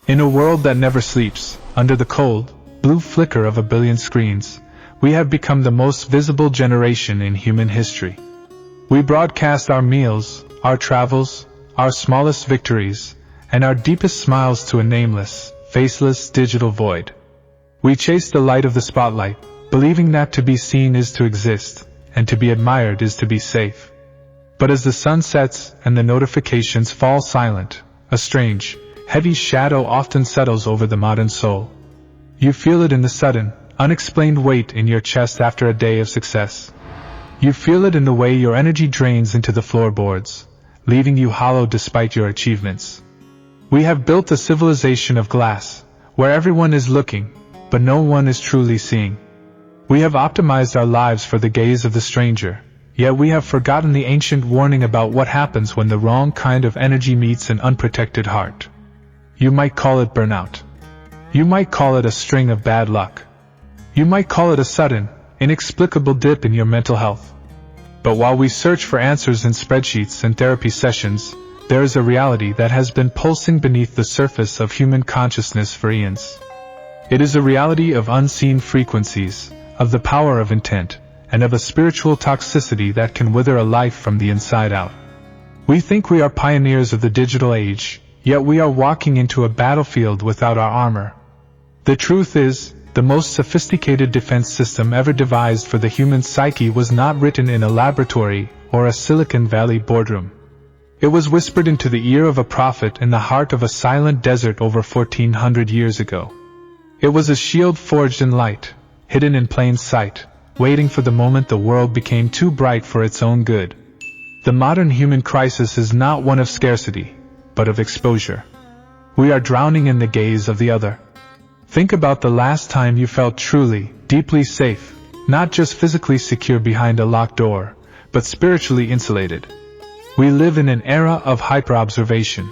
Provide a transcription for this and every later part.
In a world that never sleeps, under the cold, blue flicker of a billion screens, we have become the most visible generation in human history. We broadcast our meals, our travels, our smallest victories, and our deepest smiles to a nameless, faceless digital void. We chase the light of the spotlight, believing that to be seen is to exist, and to be admired is to be safe. But as the sun sets and the notifications fall silent, a strange, heavy shadow often settles over the modern soul. You feel it in the sudden, unexplained weight in your chest after a day of success. You feel it in the way your energy drains into the floorboards, leaving you hollow despite your achievements. We have built a civilization of glass, where everyone is looking, but no one is truly seeing. We have optimized our lives for the gaze of the stranger, yet we have forgotten the ancient warning about what happens when the wrong kind of energy meets an unprotected heart. You might call it burnout. You might call it a string of bad luck. You might call it a sudden, inexplicable dip in your mental health. But while we search for answers in spreadsheets and therapy sessions, there is a reality that has been pulsing beneath the surface of human consciousness for eons. It is a reality of unseen frequencies, of the power of intent, and of a spiritual toxicity that can wither a life from the inside out. We think we are pioneers of the digital age, yet we are walking into a battlefield without our armor. The truth is, the most sophisticated defense system ever devised for the human psyche was not written in a laboratory or a Silicon Valley boardroom. It was whispered into the ear of a prophet in the heart of a silent desert over 1400 years ago. It was a shield forged in light, hidden in plain sight, waiting for the moment the world became too bright for its own good. The modern human crisis is not one of scarcity, but of exposure. We are drowning in the gaze of the other. Think about the last time you felt truly, deeply safe, not just physically secure behind a locked door, but spiritually insulated. We live in an era of hyper-observation.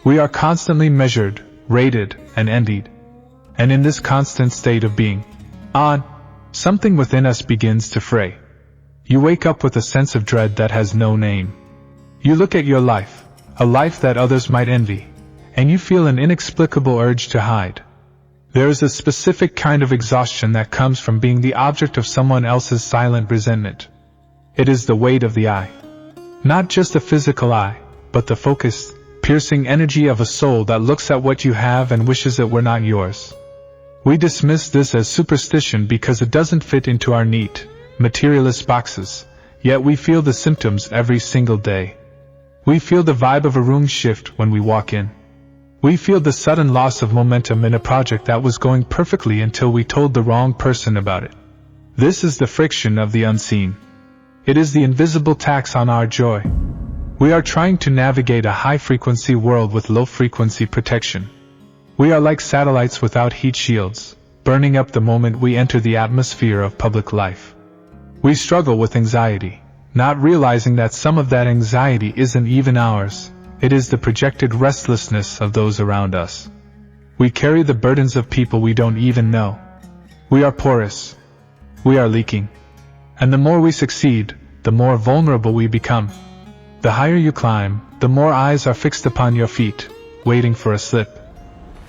We are constantly measured, rated, and envied. And in this constant state of being on, something within us begins to fray. You wake up with a sense of dread that has no name. You look at your life, a life that others might envy, and you feel an inexplicable urge to hide. There is a specific kind of exhaustion that comes from being the object of someone else's silent resentment. It is the weight of the eye. Not just a physical eye, but the focused, piercing energy of a soul that looks at what you have and wishes it were not yours. We dismiss this as superstition because it doesn't fit into our neat, materialist boxes, yet we feel the symptoms every single day. We feel the vibe of a room shift when we walk in. We feel the sudden loss of momentum in a project that was going perfectly until we told the wrong person about it. This is the friction of the unseen. It is the invisible tax on our joy. We are trying to navigate a high-frequency world with low-frequency protection. We are like satellites without heat shields, burning up the moment we enter the atmosphere of public life. We struggle with anxiety, not realizing that some of that anxiety isn't even ours. It is the projected restlessness of those around us. We carry the burdens of people we don't even know. We are porous. We are leaking. And the more we succeed, the more vulnerable we become. The higher you climb, the more eyes are fixed upon your feet, waiting for a slip.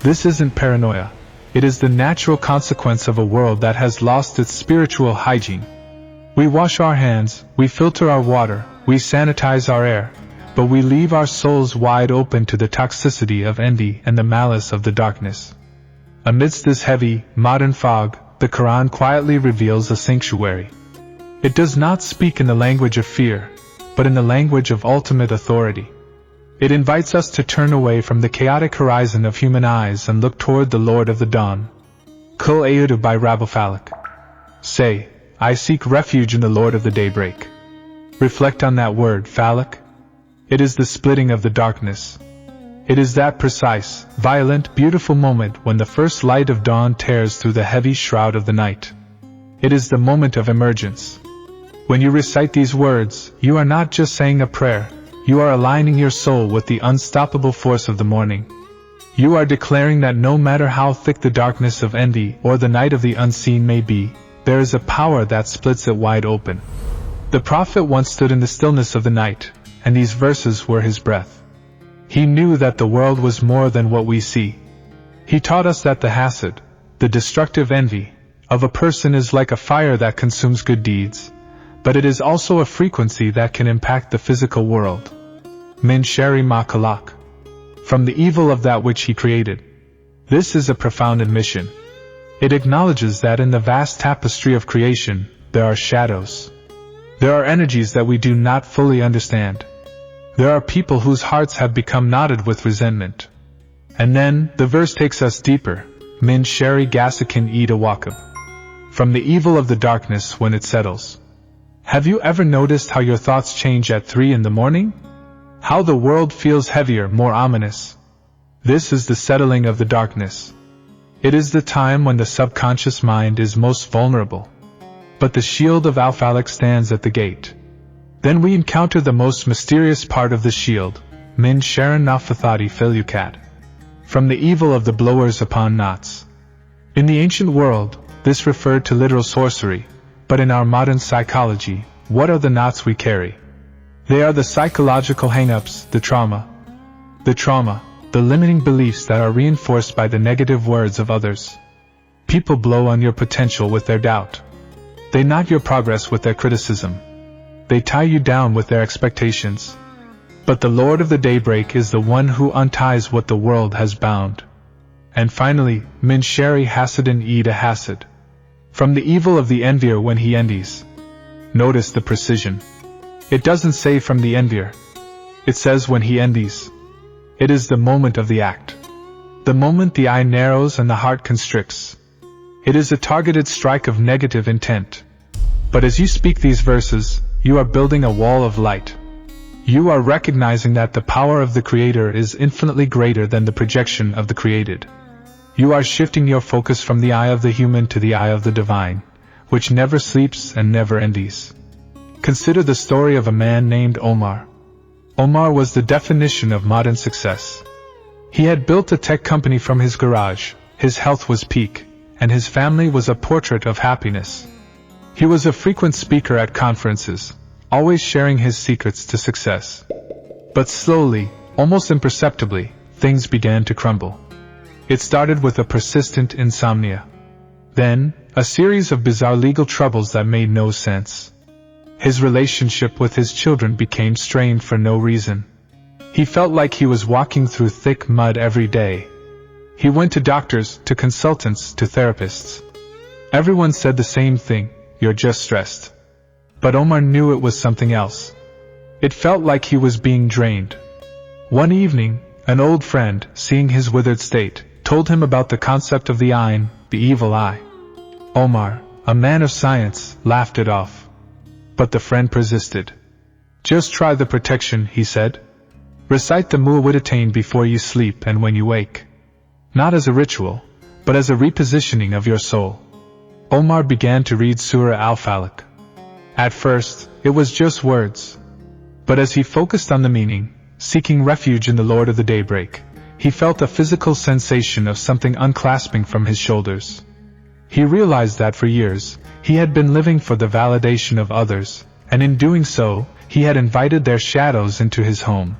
This isn't paranoia. It is the natural consequence of a world that has lost its spiritual hygiene. We wash our hands, we filter our water, we sanitize our air, but we leave our souls wide open to the toxicity of envy and the malice of the darkness. Amidst this heavy, modern fog, the Qur'an quietly reveals a sanctuary. It does not speak in the language of fear, but in the language of ultimate authority. It invites us to turn away from the chaotic horizon of human eyes and look toward the Lord of the Dawn. Kul A'udhu by Al-Falaq. Say, I seek refuge in the Lord of the Daybreak. Reflect on that word, Falaq. It is the splitting of the darkness. It is that precise, violent, beautiful moment when the first light of dawn tears through the heavy shroud of the night. It is the moment of emergence. When you recite these words, you are not just saying a prayer, you are aligning your soul with the unstoppable force of the morning. You are declaring that no matter how thick the darkness of envy or the night of the unseen may be, there is a power that splits it wide open. The prophet once stood in the stillness of the night, and these verses were his breath. He knew that the world was more than what we see. He taught us that the Hasad, the destructive envy, of a person is like a fire that consumes good deeds, but it is also a frequency that can impact the physical world. Min shari ma khalaq. From the evil of that which he created. This is a profound admission. It acknowledges that in the vast tapestry of creation, there are shadows. There are energies that we do not fully understand. There are people whose hearts have become knotted with resentment. And then, the verse takes us deeper. Min shari gasakin ida wakab. From the evil of the darkness when it settles. Have you ever noticed how your thoughts change at 3 in the morning? How the world feels heavier, more ominous. This is the settling of the darkness. It is the time when the subconscious mind is most vulnerable. But the shield of Al-Falaq stands at the gate. Then we encounter the most mysterious part of the shield, Min Sharon Nafathati Filukat. From the evil of the blowers upon knots. In the ancient world, this referred to literal sorcery, but in our modern psychology, what are the knots we carry? They are the psychological hang-ups, the trauma, the limiting beliefs that are reinforced by the negative words of others. People blow on your potential with their doubt. They knot your progress with their criticism. They tie you down with their expectations. But the Lord of the Daybreak is the one who unties what the world has bound. And finally, Min Shari Hasadin Ida Hasad. From the evil of the envier when he envies. Notice the precision. It doesn't say from the envier. It says when he envies. It is the moment of the act. The moment the eye narrows and the heart constricts. It is a targeted strike of negative intent. But as you speak these verses, you are building a wall of light. You are recognizing that the power of the Creator is infinitely greater than the projection of the created. You are shifting your focus from the eye of the human to the eye of the divine, which never sleeps and never envies. Consider the story of a man named Omar. Omar was the definition of modern success. He had built a tech company from his garage, his health was peak, and his family was a portrait of happiness. He was a frequent speaker at conferences, always sharing his secrets to success. But slowly, almost imperceptibly, things began to crumble. It started with a persistent insomnia. Then, a series of bizarre legal troubles that made no sense. His relationship with his children became strained for no reason. He felt like he was walking through thick mud every day. He went to doctors, to consultants, to therapists. Everyone said the same thing, you're just stressed. But Omar knew it was something else. It felt like he was being drained. One evening, an old friend, seeing his withered state, told him about the concept of the ayn, the evil eye. Omar, a man of science, laughed it off. But the friend persisted. Just try the protection, he said. Recite the mu'awwidhatayn before you sleep and when you wake. Not as a ritual, but as a repositioning of your soul. Omar began to read Surah Al-Falaq. At first, it was just words. But as he focused on the meaning, seeking refuge in the Lord of the Daybreak, he felt a physical sensation of something unclasping from his shoulders. He realized that for years, he had been living for the validation of others, and in doing so, he had invited their shadows into his home.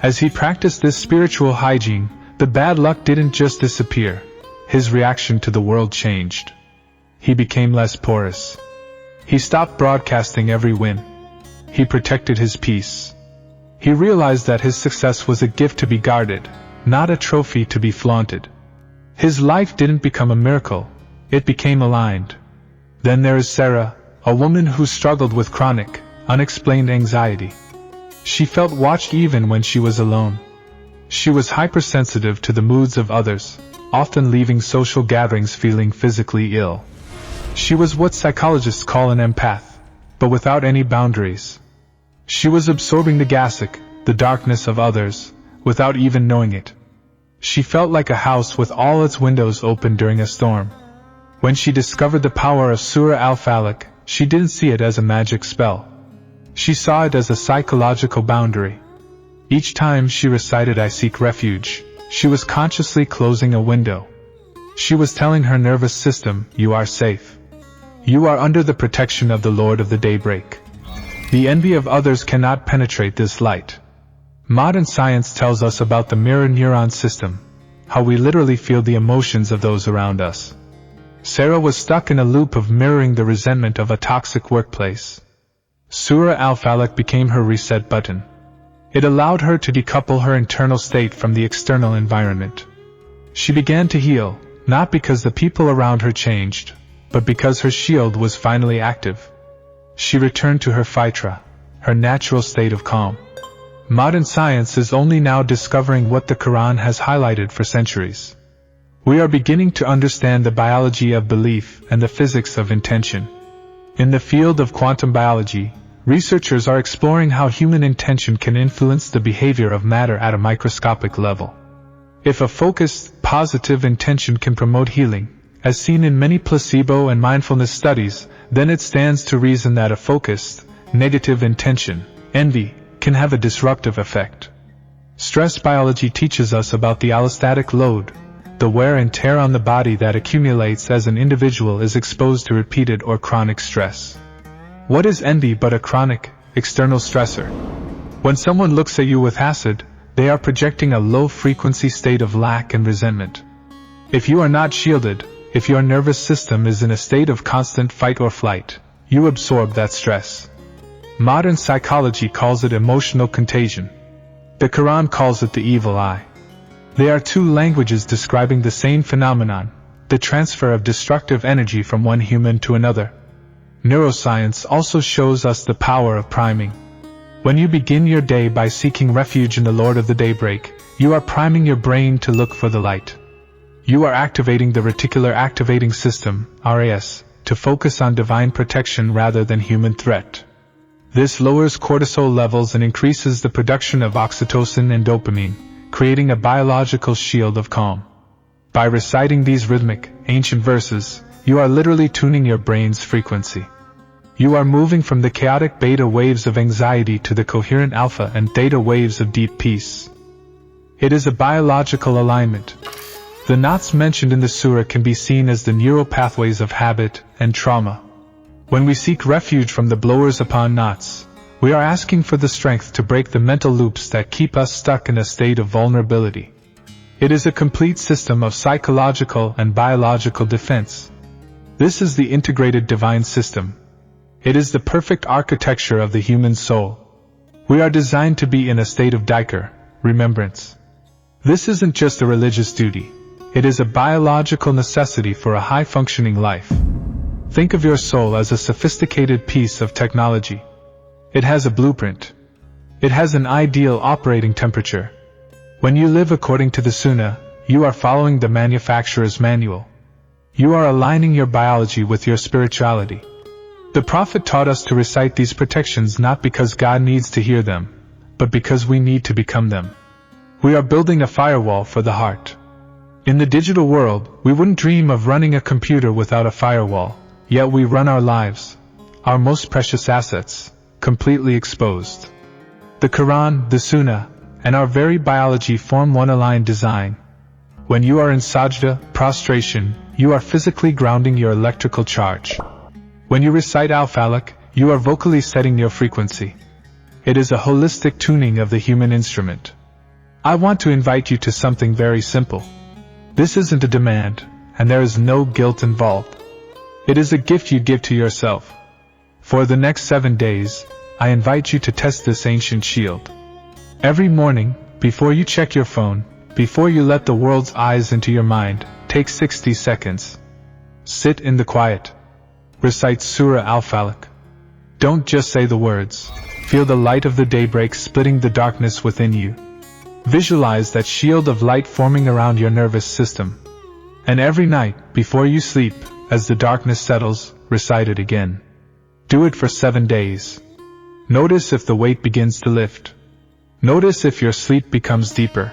As he practiced this spiritual hygiene, the bad luck didn't just disappear. His reaction to the world changed. He became less porous. He stopped broadcasting every win. He protected his peace. He realized that his success was a gift to be guarded, not a trophy to be flaunted. His life didn't become a miracle, it became aligned. Then there is Sarah, a woman who struggled with chronic, unexplained anxiety. She felt watched even when she was alone. She was hypersensitive to the moods of others, often leaving social gatherings feeling physically ill. She was what psychologists call an empath, but without any boundaries. She was absorbing the gasak, the darkness of others, without even knowing it. She felt like a house with all its windows open during a storm. When she discovered the power of Surah Al-Falaq, she didn't see it as a magic spell. She saw it as a psychological boundary. Each time she recited I seek refuge, she was consciously closing a window. She was telling her nervous system, you are safe. You are under the protection of the Lord of the Daybreak. The envy of others cannot penetrate this light. Modern science tells us about the mirror neuron system, how we literally feel the emotions of those around us. Sarah was stuck in a loop of mirroring the resentment of a toxic workplace. Surah Al-Falaq became her reset button. It allowed her to decouple her internal state from the external environment. She began to heal, not because the people around her changed, but because her shield was finally active. She returned to her fitra, her natural state of calm. Modern science is only now discovering what the Quran has highlighted for centuries. We are beginning to understand the biology of belief and the physics of intention. In the field of quantum biology, researchers are exploring how human intention can influence the behavior of matter at a microscopic level. If a focused, positive intention can promote healing, as seen in many placebo and mindfulness studies, then it stands to reason that a focused, negative intention, envy, can have a disruptive effect. Stress biology teaches us about the allostatic load, the wear and tear on the body that accumulates as an individual is exposed to repeated or chronic stress. What is envy but a chronic, external stressor? When someone looks at you with Hasad, they are projecting a low-frequency state of lack and resentment. If you are not shielded, if your nervous system is in a state of constant fight or flight, you absorb that stress. Modern psychology calls it emotional contagion. The Quran calls it the evil eye. They are two languages describing the same phenomenon, the transfer of destructive energy from one human to another. Neuroscience also shows us the power of priming. When you begin your day by seeking refuge in the Lord of the Daybreak, you are priming your brain to look for the light. You are activating the reticular activating system, RAS, to focus on divine protection rather than human threat. This lowers cortisol levels and increases the production of oxytocin and dopamine, creating a biological shield of calm. By reciting these rhythmic, ancient verses, you are literally tuning your brain's frequency. You are moving from the chaotic beta waves of anxiety to the coherent alpha and theta waves of deep peace. It is a biological alignment. The knots mentioned in the surah can be seen as the neural pathways of habit and trauma. When we seek refuge from the blowers upon knots, we are asking for the strength to break the mental loops that keep us stuck in a state of vulnerability. It is a complete system of psychological and biological defense. This is the integrated divine system. It is the perfect architecture of the human soul. We are designed to be in a state of dhikr, remembrance. This isn't just a religious duty. It is a biological necessity for a high-functioning life. Think of your soul as a sophisticated piece of technology. It has a blueprint. It has an ideal operating temperature. When you live according to the Sunnah, you are following the manufacturer's manual. You are aligning your biology with your spirituality. The Prophet taught us to recite these protections not because God needs to hear them, but because we need to become them. We are building a firewall for the heart. In the digital world, we wouldn't dream of running a computer without a firewall, yet we run our lives, our most precious assets, completely exposed. The Quran, the Sunnah, and our very biology form one aligned design. When you are in sajda, prostration, you are physically grounding your electrical charge. When you recite Al-Falaq, you are vocally setting your frequency. It is a holistic tuning of the human instrument. I want to invite you to something very simple. This isn't a demand, and there is no guilt involved. It is a gift you give to yourself. For the next 7 days, I invite you to test this ancient shield. Every morning, before you check your phone, before you let the world's eyes into your mind, take 60 seconds. Sit in the quiet. Recite Surah Al-Falaq. Don't just say the words. Feel the light of the daybreak splitting the darkness within you. Visualize that shield of light forming around your nervous system. And every night, before you sleep, as the darkness settles, recite it again. Do it for 7 days. Notice if the weight begins to lift. Notice if your sleep becomes deeper.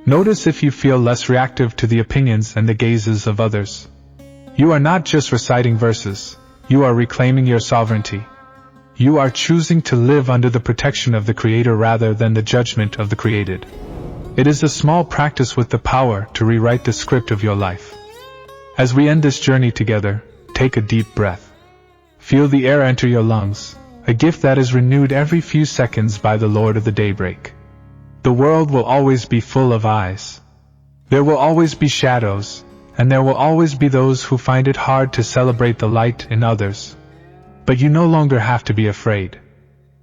Notice if you feel less reactive to the opinions and the gazes of others. You are not just reciting verses, you are reclaiming your sovereignty. You are choosing to live under the protection of the Creator rather than the judgment of the created. It is a small practice with the power to rewrite the script of your life. As we end this journey together, take a deep breath. Feel the air enter your lungs, a gift that is renewed every few seconds by the Lord of the Daybreak. The world will always be full of eyes. There will always be shadows, and there will always be those who find it hard to celebrate the light in others. But you no longer have to be afraid.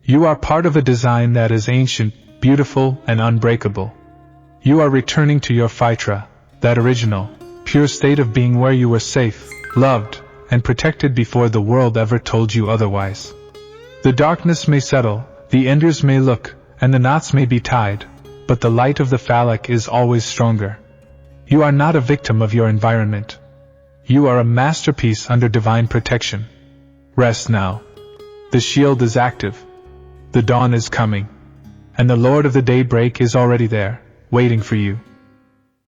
You are part of a design that is ancient, beautiful, and unbreakable. You are returning to your Fitra, that original, pure state of being where you were safe, loved, and protected before the world ever told you otherwise. The darkness may settle, the enders may look, and the knots may be tied, but the light of the Falaq is always stronger. You are not a victim of your environment. You are a masterpiece under divine protection. Rest now. The shield is active. The dawn is coming. And the Lord of the Daybreak is already there, waiting for you.